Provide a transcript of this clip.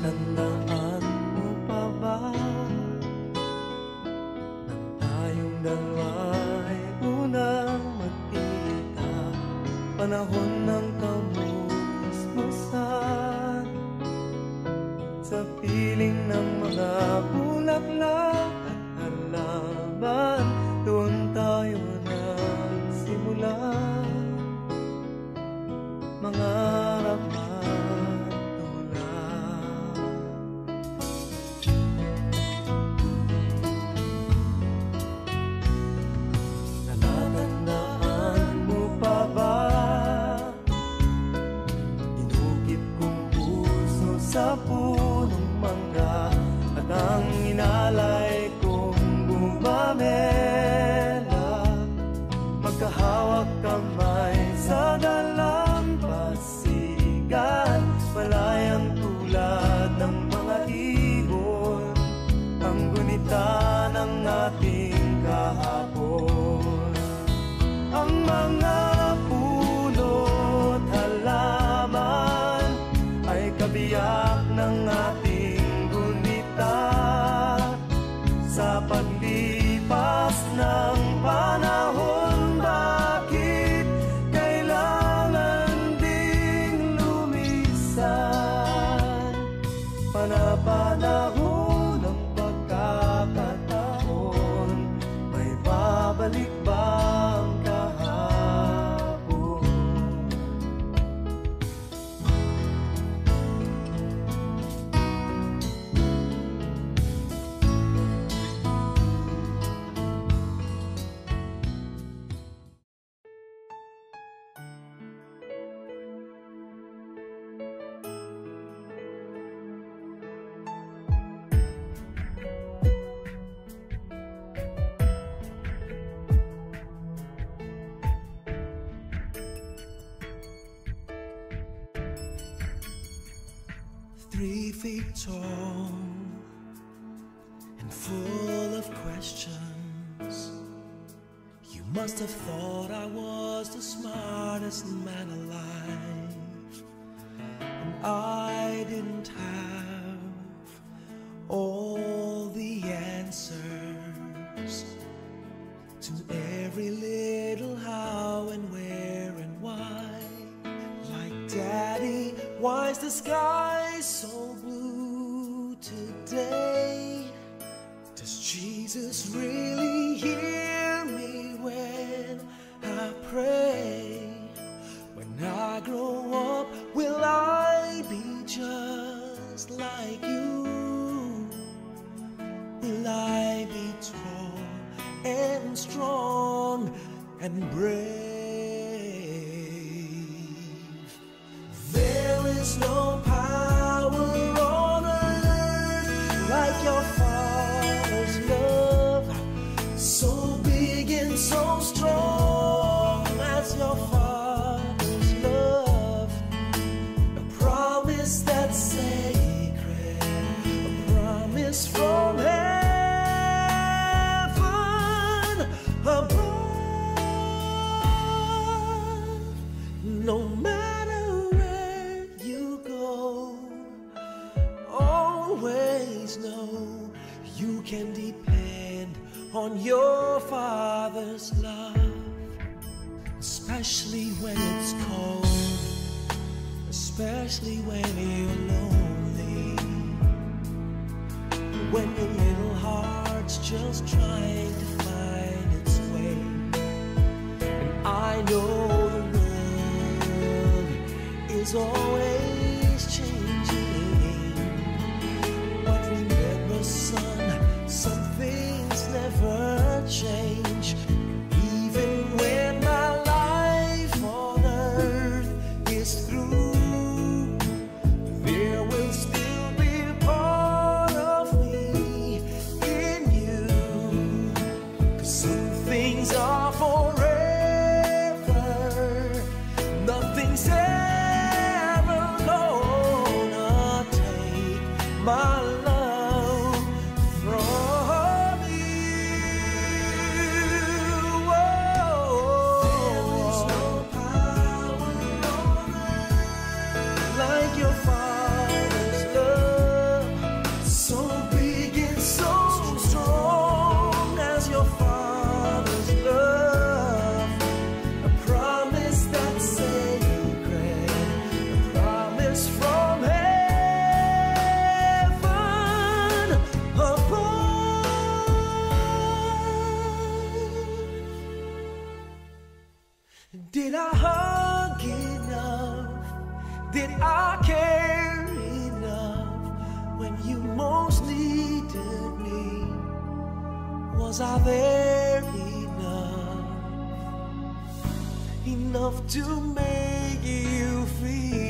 Tandaan mo pa ba nang tayong dalawa'y unang magkita, panahon ng kamusmusan, sa piling ng mga bulaklak at halaman, doon tayo nagsimula mangarap at tulad. Natatandaan mo pa ba inukit kong puso sa punong mangga, at ang inalay kong gumamela, magkahawak kamay sa dalampasigan, malayang tulad ng mga ibon, ang gunita ng ating kahapon. Ang mga puno't halaman ay kabiyak ng ating gunita, sa paglipas ng panahon, bakit kailangan ding lumisan? Panapanahon ng pagkakataon, may babalik bang kahapon? Tall and full of questions. You must have thought I was the smartest man alive, and I didn't have all the answers to every little how and where and why. Like, Daddy, why is the sky so blue today? Does Jesus really hear me when I pray? When I grow up, will I be just like you? Will I be tall and strong and brave? There is no power on earth like your Father's love, so big and so strong as your Father's love. A promise that's sacred, a promise from heaven above. No matter where you go, always know you can depend on your Father's love, especially when it's cold, especially when you're lonely, when your little heart's just trying to find its way. And I know the world is always changing, but remember, son, some things never change. Even when my life on earth is through, there will still be a part of me in you. 'Cause some things are forever, nothing's ever songs are there enough, enough to make you feel